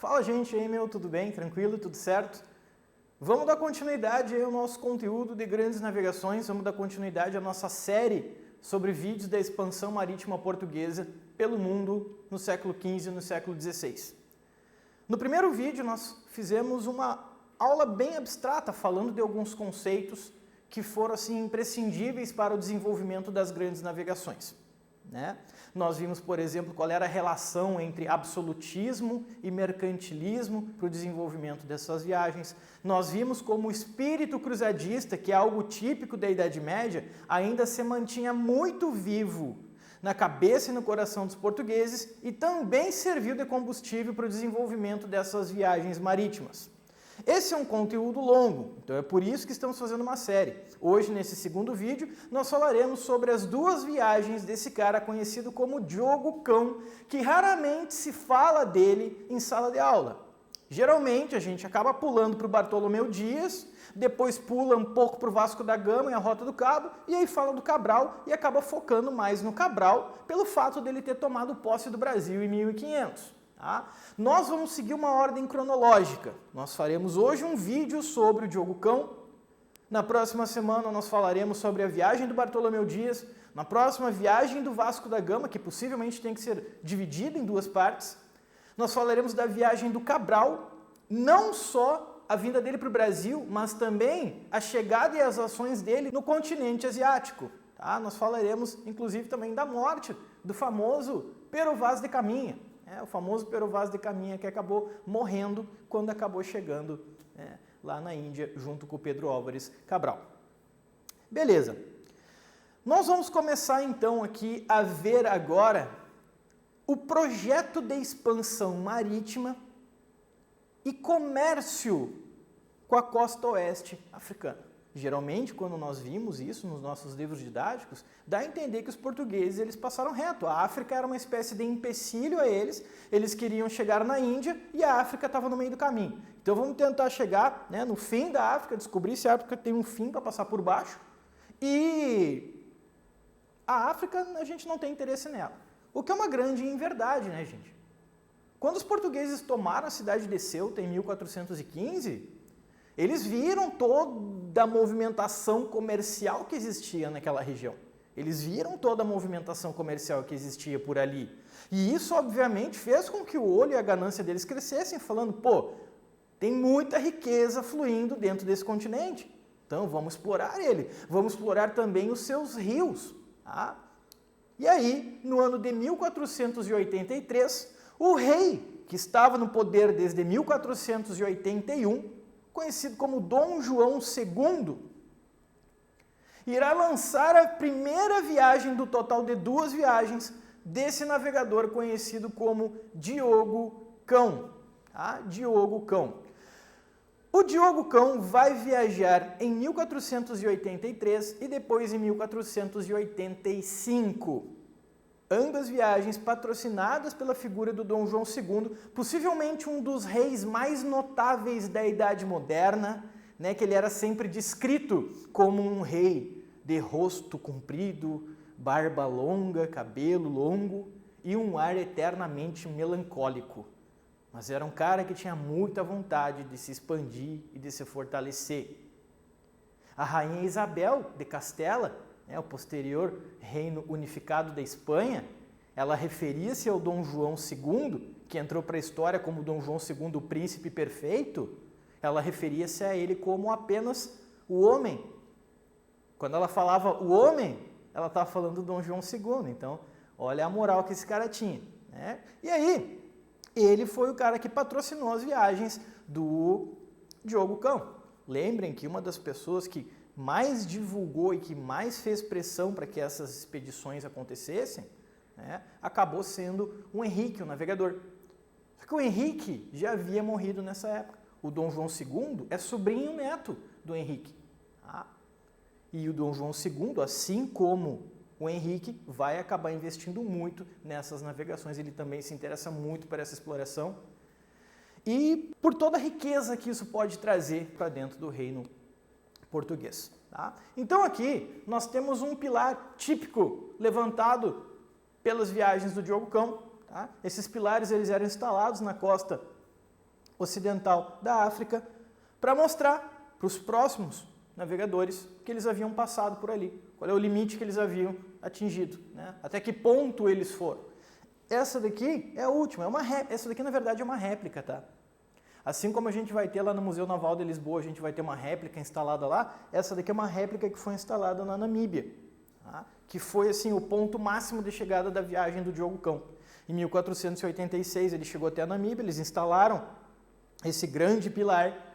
Fala, gente, aí, meu, tudo bem? Tranquilo? Tudo certo? Vamos dar continuidade aí ao nosso conteúdo de grandes navegações, vamos dar continuidade à nossa série sobre vídeos da expansão marítima portuguesa pelo mundo no século XV e no século XVI. No primeiro vídeo nós fizemos uma aula bem abstrata falando de alguns conceitos que foram assim imprescindíveis para o desenvolvimento das grandes navegações, né? Nós vimos, por exemplo, qual era a relação entre absolutismo e mercantilismo para o desenvolvimento dessas viagens. Nós vimos como o espírito cruzadista, que é algo típico da Idade Média, ainda se mantinha muito vivo na cabeça e no coração dos portugueses e também serviu de combustível para o desenvolvimento dessas viagens marítimas. Esse é um conteúdo longo, então é por isso que estamos fazendo uma série. Hoje, nesse segundo vídeo, nós falaremos sobre as duas viagens desse cara conhecido como Diogo Cão, que raramente se fala dele em sala de aula. Geralmente, a gente acaba pulando para o Bartolomeu Dias, depois pula um pouco para o Vasco da Gama e a Rota do Cabo, e aí fala do Cabral e acaba focando mais no Cabral pelo fato dele ter tomado posse do Brasil em 1500. Tá? Nós vamos seguir uma ordem cronológica. Nós faremos hoje um vídeo sobre o Diogo Cão. Na próxima semana nós falaremos sobre a viagem do Bartolomeu Dias. Na próxima, viagem do Vasco da Gama, que possivelmente tem que ser dividida em duas partes. Nós falaremos da viagem do Cabral, não só a vinda dele para o Brasil, mas também a chegada e as ações dele no continente asiático. Tá? Nós falaremos, inclusive, também da morte do famoso Pero Vaz de Caminha. O famoso Pero Vaz de Caminha, que acabou morrendo quando acabou chegando lá na Índia, junto com o Pedro Álvares Cabral. Beleza. Nós vamos começar então aqui a ver agora o projeto de expansão marítima e comércio com a costa oeste africana. Geralmente, quando nós vimos isso nos nossos livros didáticos, dá a entender que os portugueses eles passaram reto. A África era uma espécie de empecilho a eles queriam chegar na Índia e a África estava no meio do caminho. Então vamos tentar chegar no fim da África, descobrir se a África tem um fim para passar por baixo. E a África a gente não tem interesse nela. O que é uma grande inverdade, né, gente? Quando os portugueses tomaram a cidade de Ceuta em 1415... eles viram toda a movimentação comercial que existia naquela região. Eles viram toda a movimentação comercial que existia por ali. E isso, obviamente, fez com que o olho e a ganância deles crescessem, falando, pô, tem muita riqueza fluindo dentro desse continente. Então, vamos explorar ele. Vamos explorar também os seus rios. Tá? E aí, no ano de 1483, o rei, que estava no poder desde 1481, conhecido como Dom João II, irá lançar a primeira viagem do total de duas viagens desse navegador conhecido como Diogo Cão. Tá? Diogo Cão. O Diogo Cão vai viajar em 1483 e depois em 1485. Ambas viagens patrocinadas pela figura do Dom João II, possivelmente um dos reis mais notáveis da Idade Moderna, né, que ele era sempre descrito como um rei de rosto comprido, barba longa, cabelo longo e um ar eternamente melancólico. Mas era um cara que tinha muita vontade de se expandir e de se fortalecer. A rainha Isabel de Castela, o posterior reino unificado da Espanha, ela referia-se ao Dom João II, que entrou para a história como Dom João II, o príncipe perfeito, ela referia-se a ele como apenas o homem. Quando ela falava o homem, ela estava falando do Dom João II, então olha a moral que esse cara tinha. Né? E aí, ele foi o cara que patrocinou as viagens do Diogo Cão. Lembrem que uma das pessoas que mais divulgou e que mais fez pressão para que essas expedições acontecessem, acabou sendo o Henrique, o navegador. Só que o Henrique já havia morrido nessa época. O Dom João II é sobrinho neto do Henrique. Tá? E o Dom João II, assim como o Henrique, vai acabar investindo muito nessas navegações. Ele também se interessa muito por essa exploração e por toda a riqueza que isso pode trazer para dentro do reino português. Tá? Então aqui nós temos um pilar típico levantado pelas viagens do Diogo Cão. Tá? Esses pilares eles eram instalados na costa ocidental da África, para mostrar para os próximos navegadores que eles haviam passado por ali, qual é o limite que eles haviam atingido, né? Até que ponto eles foram. Essa daqui é a última, essa daqui na verdade é uma réplica, tá? Assim como a gente vai ter lá no Museu Naval de Lisboa, a gente vai ter uma réplica instalada lá, essa daqui é uma réplica que foi instalada na Namíbia, tá? Que foi assim o ponto máximo de chegada da viagem do Diogo Cão. Em 1486 ele chegou até a Namíbia, eles instalaram esse grande pilar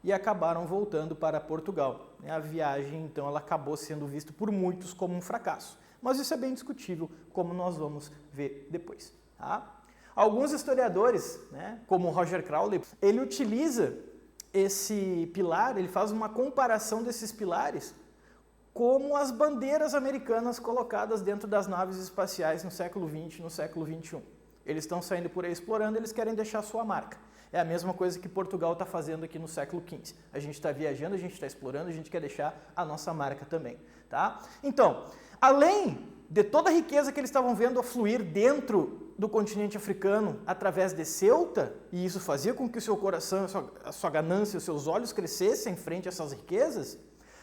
e acabaram voltando para Portugal. A viagem, então, ela acabou sendo vista por muitos como um fracasso. Mas isso é bem discutível, como nós vamos ver depois. Tá? Alguns historiadores, né, como Roger Crowley, ele utiliza esse pilar, ele faz uma comparação desses pilares como as bandeiras americanas colocadas dentro das naves espaciais no século XX, no século XXI. Eles estão saindo por aí explorando, eles querem deixar sua marca. É a mesma coisa que Portugal está fazendo aqui no século XV. A gente está viajando, a gente está explorando, a gente quer deixar a nossa marca também. Tá? Então, além de toda a riqueza que eles estavam vendo afluir dentro do continente africano através de Ceuta, e isso fazia com que o seu coração, a sua ganância, os seus olhos crescessem frente a essas riquezas,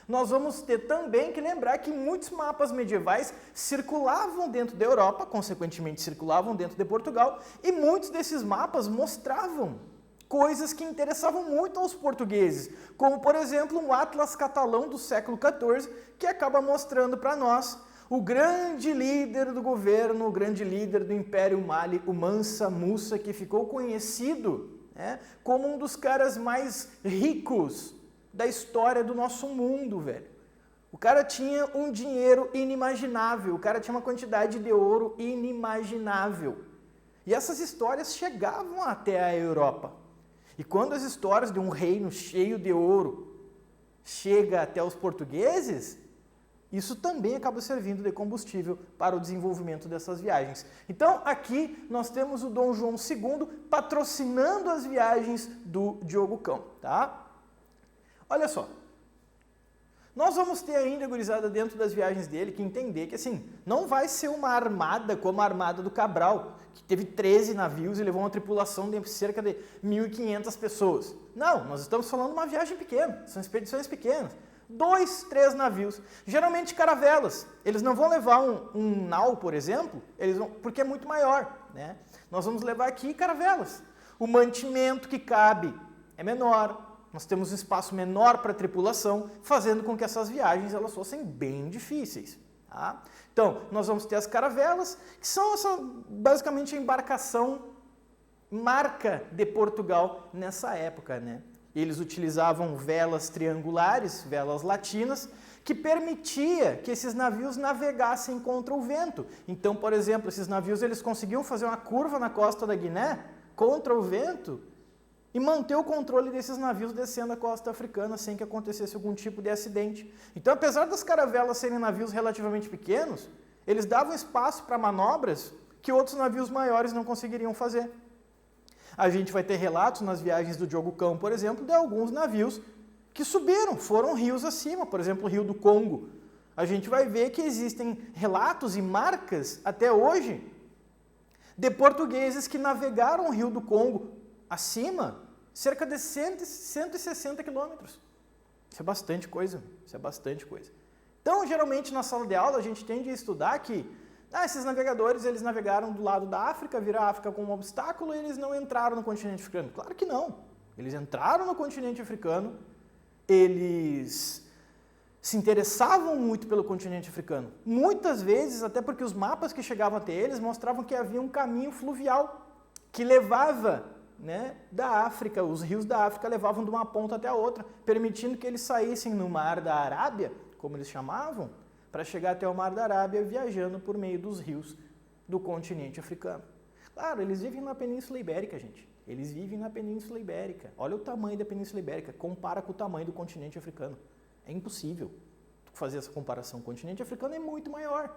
nós vamos ter também que lembrar que muitos mapas medievais circulavam dentro da Europa, consequentemente circulavam dentro de Portugal, e muitos desses mapas mostravam coisas que interessavam muito aos portugueses, como, por exemplo, um Atlas catalão do século XIV, que acaba mostrando para nós o grande líder do governo, o grande líder do Império Mali, o Mansa Musa, que ficou conhecido, né, como um dos caras mais ricos da história do nosso mundo, velho. O cara tinha um dinheiro inimaginável, o cara tinha uma quantidade de ouro inimaginável. E essas histórias chegavam até a Europa. E quando as histórias de um reino cheio de ouro chega até os portugueses, isso também acaba servindo de combustível para o desenvolvimento dessas viagens. Então, aqui nós temos o Dom João II patrocinando as viagens do Diogo Cão, tá? Olha só, nós vamos ter ainda, gurizada, dentro das viagens dele, que entender que, assim, não vai ser uma armada como a armada do Cabral, que teve 13 navios e levou uma tripulação de cerca de 1.500 pessoas. Não, nós estamos falando de uma viagem pequena, são expedições pequenas. 2, 3 navios, geralmente caravelas. Eles não vão levar um nau, por exemplo, porque é muito maior, né? Nós vamos levar aqui caravelas. O mantimento que cabe é menor, nós temos um espaço menor para a tripulação, fazendo com que essas viagens elas fossem bem difíceis. Tá? Então, nós vamos ter as caravelas, que são basicamente a embarcação marca de Portugal nessa época, né? Eles utilizavam velas triangulares, velas latinas, que permitia que esses navios navegassem contra o vento. Então, por exemplo, esses navios eles conseguiam fazer uma curva na costa da Guiné contra o vento e manter o controle desses navios descendo a costa africana sem que acontecesse algum tipo de acidente. Então, apesar das caravelas serem navios relativamente pequenos, eles davam espaço para manobras que outros navios maiores não conseguiriam fazer. A gente vai ter relatos nas viagens do Diogo Cão, por exemplo, de alguns navios que subiram, foram rios acima, por exemplo, o Rio do Congo. A gente vai ver que existem relatos e marcas, até hoje, de portugueses que navegaram o Rio do Congo acima, cerca de 160 quilômetros. Isso é bastante coisa, isso é bastante coisa. Então, geralmente, na sala de aula, a gente tende a estudar que esses navegadores, eles navegaram do lado da África, viram a África como um obstáculo e eles não entraram no continente africano. Claro que não. Eles entraram no continente africano, eles se interessavam muito pelo continente africano. Muitas vezes, até porque os mapas que chegavam até eles mostravam que havia um caminho fluvial que levava, né, da África, os rios da África levavam de uma ponta até a outra, permitindo que eles saíssem no Mar da Arábia, como eles chamavam, para chegar até o Mar da Arábia viajando por meio dos rios do continente africano. Claro, eles vivem na Península Ibérica, gente. Eles vivem na Península Ibérica. Olha o tamanho da Península Ibérica, compara com o tamanho do continente africano. É impossível fazer essa comparação. O continente africano é muito maior.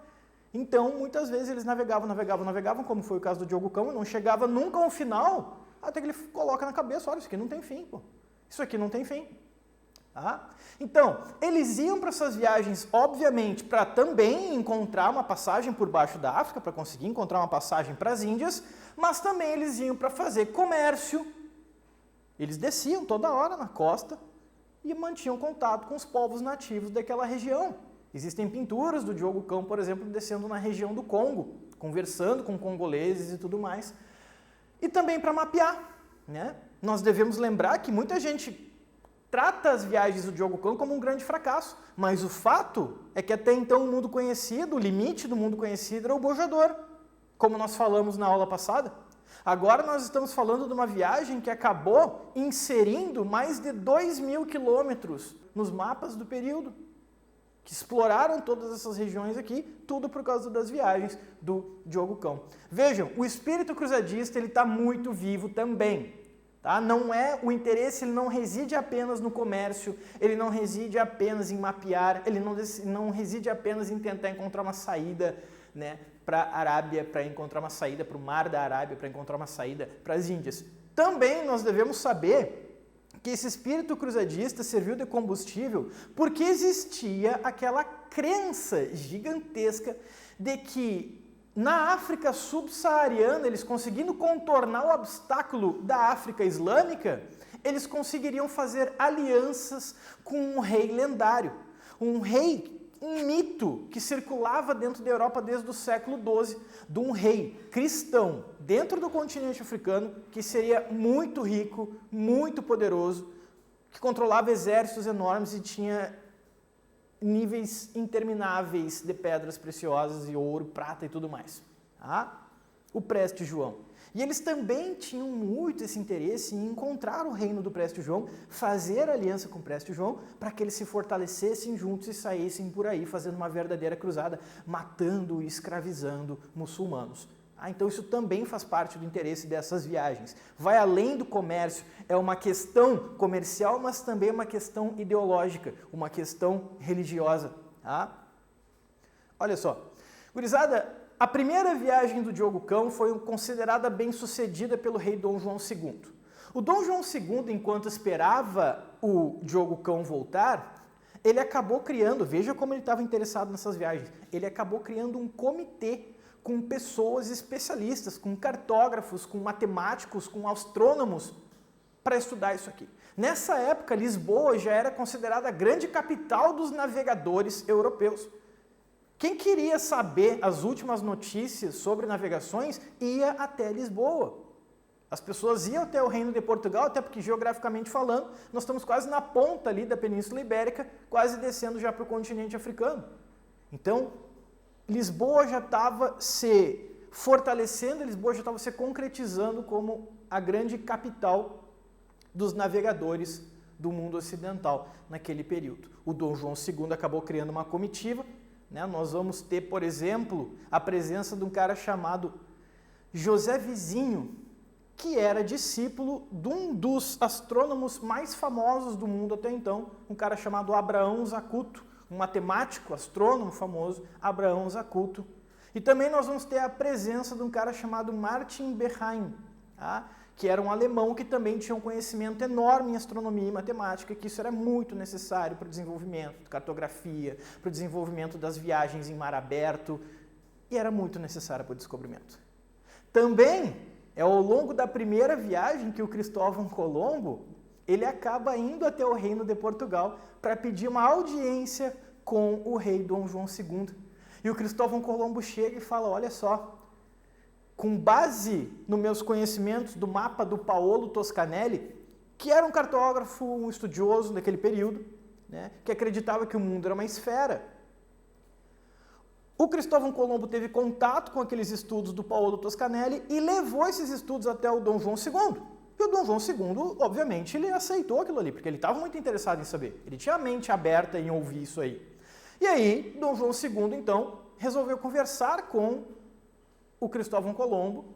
Então, muitas vezes eles navegavam, como foi o caso do Diogo Cão, e não chegava nunca ao final, até que ele coloca na cabeça, olha, isso aqui não tem fim, pô. Isso aqui não tem fim. Tá? Então, eles iam para essas viagens, obviamente, para também encontrar uma passagem por baixo da África, para conseguir encontrar uma passagem para as Índias, mas também eles iam para fazer comércio Eles desciam toda hora na costa e mantinham contato com os povos nativos daquela região. Existem pinturas do Diogo Cão, por exemplo, descendo na região do Congo, conversando com congoleses e tudo mais. E também para mapear, né? Nós devemos lembrar que muita gente trata as viagens do Diogo Cão como um grande fracasso, mas o fato é que até então o mundo conhecido, o limite do mundo conhecido era o Bojador, como nós falamos na aula passada. Agora nós estamos falando de uma viagem que acabou inserindo mais de 2.000 quilômetros nos mapas do período, que exploraram todas essas regiões aqui, tudo por causa das viagens do Diogo Cão. Vejam, o espírito cruzadista ele está muito vivo também. Tá? Não é o interesse, ele não reside apenas no comércio, ele não reside apenas em mapear, ele não reside apenas em tentar encontrar uma saída, né, para a Arábia, para encontrar uma saída para o Mar da Arábia, para encontrar uma saída para as Índias. Também nós devemos saber que esse espírito cruzadista serviu de combustível porque existia aquela crença gigantesca de que na África subsaariana, eles conseguindo contornar o obstáculo da África Islâmica, eles conseguiriam fazer alianças com um rei lendário, um mito que circulava dentro da Europa desde o século XII, de um rei cristão dentro do continente africano que seria muito rico, muito poderoso, que controlava exércitos enormes e tinha níveis intermináveis de pedras preciosas e ouro, prata e tudo mais. Tá? O Preste João. E eles também tinham muito esse interesse em encontrar o reino do Preste João, fazer aliança com o Preste João, para que eles se fortalecessem juntos e saíssem por aí fazendo uma verdadeira cruzada, matando e escravizando muçulmanos. Então isso também faz parte do interesse dessas viagens. Vai além do comércio, é uma questão comercial, mas também uma questão ideológica, uma questão religiosa. Tá? Olha só, gurizada, a primeira viagem do Diogo Cão foi considerada bem-sucedida pelo rei Dom João II. O Dom João II, enquanto esperava o Diogo Cão voltar, ele acabou criando, veja como ele estava interessado nessas viagens, ele acabou criando um comitê com pessoas especialistas, com cartógrafos, com matemáticos, com astrônomos, para estudar isso aqui. Nessa época, Lisboa já era considerada a grande capital dos navegadores europeus. Quem queria saber as últimas notícias sobre navegações ia até Lisboa. As pessoas iam até o Reino de Portugal, até porque geograficamente falando, nós estamos quase na ponta ali da Península Ibérica, quase descendo já para o continente africano. Então, Lisboa já estava se fortalecendo, Lisboa já estava se concretizando como a grande capital dos navegadores do mundo ocidental naquele período. O Dom João II acabou criando uma comitiva, né? Nós vamos ter, por exemplo, a presença de um cara chamado José Vizinho, que era discípulo de um dos astrônomos mais famosos do mundo até então, um cara chamado Abraão Zacuto, um matemático, astrônomo famoso, Abraão Zacuto. E também nós vamos ter a presença de um cara chamado Martin Behaim, tá? Que era um alemão que também tinha um conhecimento enorme em astronomia e matemática, que isso era muito necessário para o desenvolvimento de cartografia, para o desenvolvimento das viagens em mar aberto, e era muito necessário para o descobrimento. Também é ao longo da primeira viagem que o Cristóvão Colombo ele acaba indo até o Reino de Portugal para pedir uma audiência com o rei Dom João II. E o Cristóvão Colombo chega e fala, olha só, com base nos meus conhecimentos do mapa do Paolo Toscanelli, que era um cartógrafo, um estudioso daquele período, né, que acreditava que o mundo era uma esfera. O Cristóvão Colombo teve contato com aqueles estudos do Paolo Toscanelli e levou esses estudos até o Dom João II. E o Dom João II, obviamente, ele aceitou aquilo ali, porque ele estava muito interessado em saber. Ele tinha a mente aberta em ouvir isso aí. E aí, Dom João II, então, resolveu conversar com o Cristóvão Colombo.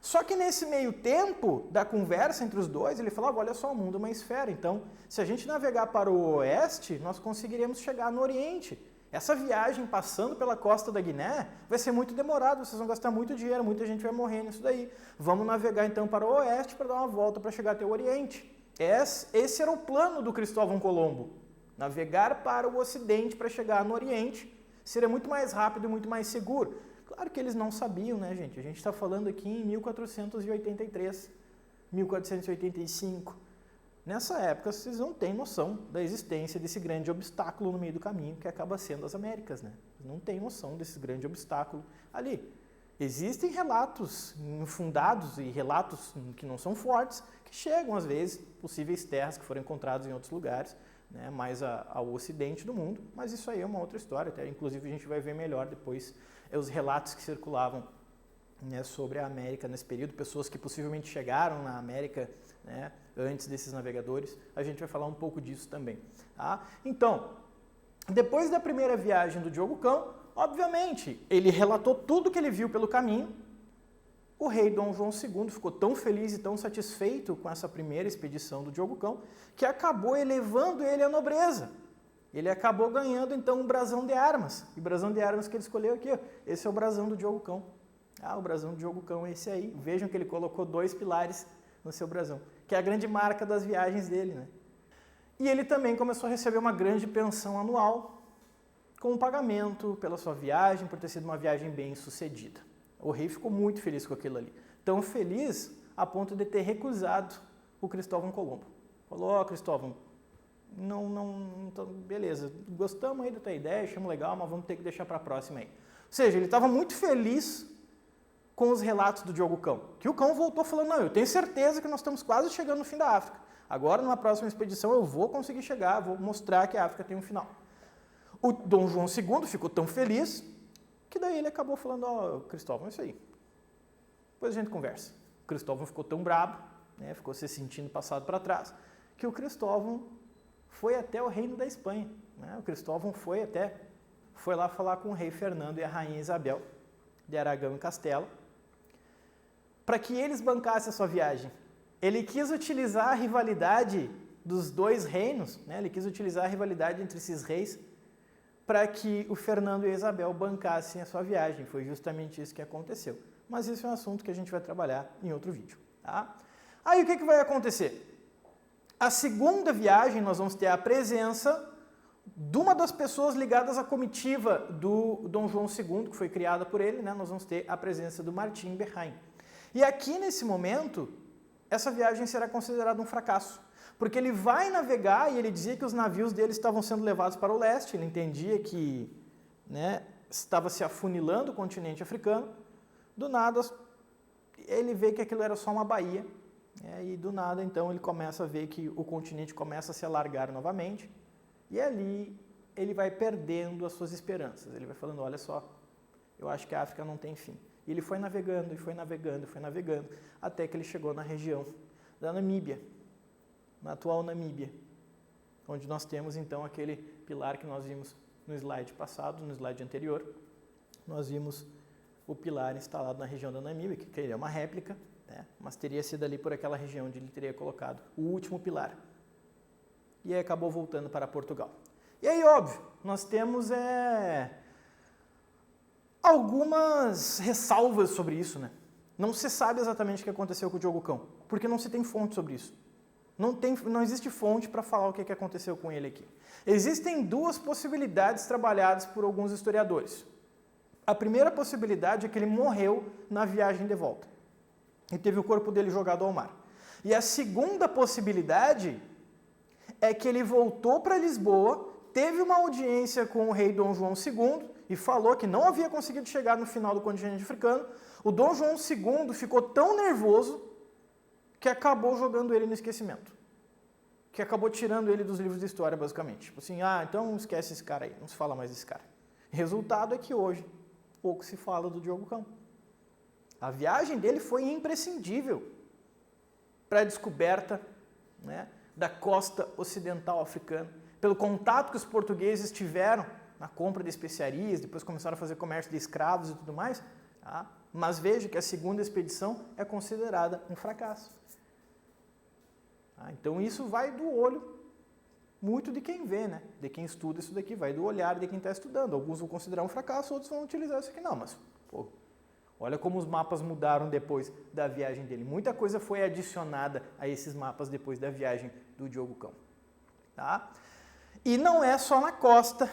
Só que nesse meio tempo da conversa entre os dois, ele falava, olha só, o mundo é uma esfera. Então, se a gente navegar para o oeste, nós conseguiremos chegar no Oriente. Essa viagem passando pela costa da Guiné vai ser muito demorado, vocês vão gastar muito dinheiro, muita gente vai morrer nisso daí. Vamos navegar então para o oeste para dar uma volta para chegar até o Oriente. Esse era o plano do Cristóvão Colombo. Navegar para o ocidente para chegar no Oriente seria muito mais rápido e muito mais seguro. Claro que eles não sabiam, né, gente? A gente está falando aqui em 1483, 1485. Nessa época, vocês não têm noção da existência desse grande obstáculo no meio do caminho que acaba sendo as Américas, né? Não têm noção desse grande obstáculo ali. Existem relatos infundados e relatos que não são fortes, que chegam, às vezes, possíveis terras que foram encontradas em outros lugares, né, mais ao ocidente do mundo, mas isso aí é uma outra história, até, inclusive a gente vai ver melhor depois os relatos que circulavam, né, sobre a América nesse período, pessoas que possivelmente chegaram na América, né, antes desses navegadores, a gente vai falar um pouco disso também. Tá? Então, depois da primeira viagem do Diogo Cão, obviamente, ele relatou tudo que ele viu pelo caminho. O rei Dom João II ficou tão feliz e tão satisfeito com essa primeira expedição do Diogo Cão que acabou elevando ele à nobreza. Ele acabou ganhando, então, um brasão de armas. E o brasão de armas que ele escolheu aqui, ó, esse é o brasão do Diogo Cão. O brasão do Diogo Cão é esse aí. Vejam que ele colocou 2 pilares no seu brasão, que é a grande marca das viagens dele, né? E ele também começou a receber uma grande pensão anual, com pagamento pela sua viagem, por ter sido uma viagem bem sucedida. O rei ficou muito feliz com aquilo ali. Tão feliz a ponto de ter recusado o Cristóvão Colombo. Falou, Cristóvão, beleza, gostamos aí da tua ideia, achamos legal, mas vamos ter que deixar para a próxima aí. Ou seja, ele estava muito feliz com os relatos do Diogo Cão. Que o Cão voltou falando, não, eu tenho certeza que nós estamos quase chegando no fim da África. Agora, numa próxima expedição, eu vou conseguir chegar, vou mostrar que a África tem um final. O Dom João II ficou tão feliz que daí ele acabou falando, Cristóvão, é isso aí. Depois a gente conversa. O Cristóvão ficou tão brabo, né, ficou se sentindo passado para trás, que o Cristóvão foi até o reino da Espanha. Né? O Cristóvão foi lá falar com o rei Fernando e a rainha Isabel, de Aragão e Castela, para que eles bancassem a sua viagem. Ele quis utilizar a rivalidade dos 2 reinos, né? Ele quis utilizar a rivalidade entre esses reis para que o Fernando e a Isabel bancassem a sua viagem. Foi justamente isso que aconteceu. Mas isso é um assunto que a gente vai trabalhar em outro vídeo. Tá? Aí o que vai acontecer? A segunda viagem nós vamos ter a presença de uma das pessoas ligadas à comitiva do Dom João II, que foi criada por ele, né? Nós vamos ter a presença do Martim Berrain. E aqui, nesse momento, essa viagem será considerada um fracasso, porque ele vai navegar e ele dizia que os navios dele estavam sendo levados para o leste, ele entendia que, né, estava se afunilando o continente africano. Do nada, ele vê que aquilo era só uma baía, e do nada, então, ele começa a ver que o continente começa a se alargar novamente, e ali ele vai perdendo as suas esperanças. Ele vai falando, olha só, eu acho que a África não tem fim. E ele foi navegando, e foi navegando, e foi navegando, até que ele chegou na região da Namíbia, na atual Namíbia, onde nós temos então aquele pilar que nós vimos no slide passado, no slide anterior. Nós vimos o pilar instalado na região da Namíbia, que é uma réplica, né? Mas teria sido ali por aquela região onde ele teria colocado o último pilar. E aí acabou voltando para Portugal. E aí, óbvio, nós temos algumas ressalvas sobre isso, né? Não se sabe exatamente o que aconteceu com o Diogo Cão, porque não se tem fonte sobre isso. Não existe fonte para falar o que aconteceu com ele aqui. Existem 2 possibilidades trabalhadas por alguns historiadores. A primeira possibilidade é que ele morreu na viagem de volta e teve o corpo dele jogado ao mar. E a segunda possibilidade é que ele voltou para Lisboa, teve uma audiência com o rei Dom João II e falou que não havia conseguido chegar no final do continente africano. O Dom João II ficou tão nervoso que acabou jogando ele no esquecimento. Que acabou tirando ele dos livros de história, basicamente. Tipo assim, então esquece esse cara aí, não se fala mais desse cara. Resultado é que hoje pouco se fala do Diogo Cão. A viagem dele foi imprescindível para a descoberta, né, da costa ocidental africana, pelo contato que os portugueses tiveram na compra de especiarias, depois começaram a fazer comércio de escravos e tudo mais, tá? Mas veja que a segunda expedição é considerada um fracasso. Então isso vai do olho muito de quem vê, né? De quem estuda isso daqui, vai do olhar de quem está estudando. Alguns vão considerar um fracasso, outros vão utilizar isso aqui. Não, mas olha como os mapas mudaram depois da viagem dele. Muita coisa foi adicionada a esses mapas depois da viagem do Diogo Cão. Tá? E não é só na costa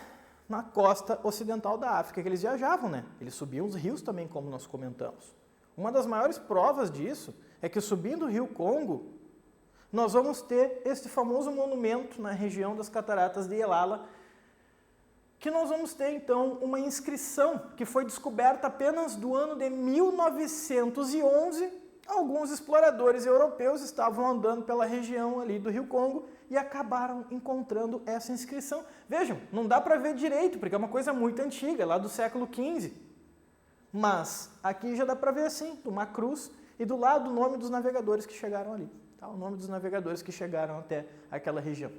ocidental da África que eles viajavam, né? Eles subiam os rios também, como nós comentamos. Uma das maiores provas disso é que subindo o rio Congo, nós vamos ter este famoso monumento na região das Cataratas de Ilala, que nós vamos ter então uma inscrição que foi descoberta apenas do ano de 1911. Alguns exploradores europeus estavam andando pela região ali do Rio Congo e acabaram encontrando essa inscrição. Vejam, não dá para ver direito, porque é uma coisa muito antiga, lá do século XV. Mas aqui já dá para ver assim, uma cruz e do lado o nome dos navegadores que chegaram ali. Tá? O nome dos navegadores que chegaram até aquela região.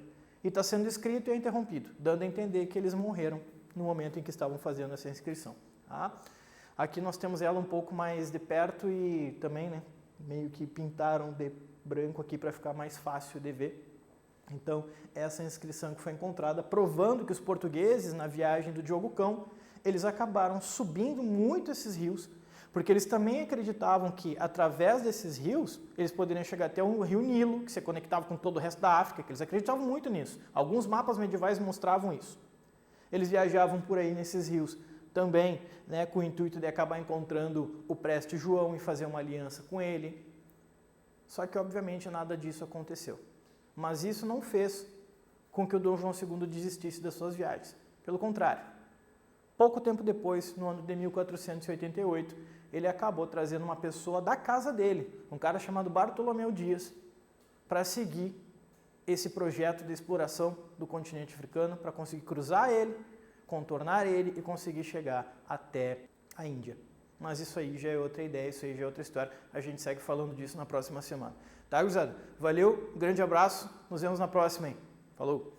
E está sendo escrito e é interrompido, dando a entender que eles morreram no momento em que estavam fazendo essa inscrição. Tá? Aqui nós temos ela um pouco mais de perto e também, né, meio que pintaram de branco aqui para ficar mais fácil de ver. Então, essa inscrição que foi encontrada, provando que os portugueses, na viagem do Diogo Cão, eles acabaram subindo muito esses rios, porque eles também acreditavam que, através desses rios, eles poderiam chegar até o rio Nilo, que se conectava com todo o resto da África, que eles acreditavam muito nisso. Alguns mapas medievais mostravam isso. Eles viajavam por aí nesses rios também, né, com o intuito de acabar encontrando o preste João e fazer uma aliança com ele. Só que, obviamente, nada disso aconteceu. Mas isso não fez com que o Dom João II desistisse das suas viagens. Pelo contrário, pouco tempo depois, no ano de 1488, ele acabou trazendo uma pessoa da casa dele, um cara chamado Bartolomeu Dias, para seguir esse projeto de exploração do continente africano, para conseguir cruzar ele, contornar ele e conseguir chegar até a Índia. Mas isso aí já é outra ideia, isso aí já é outra história. A gente segue falando disso na próxima semana. Tá, gurizada? Valeu, um grande abraço, nos vemos na próxima, hein? Falou!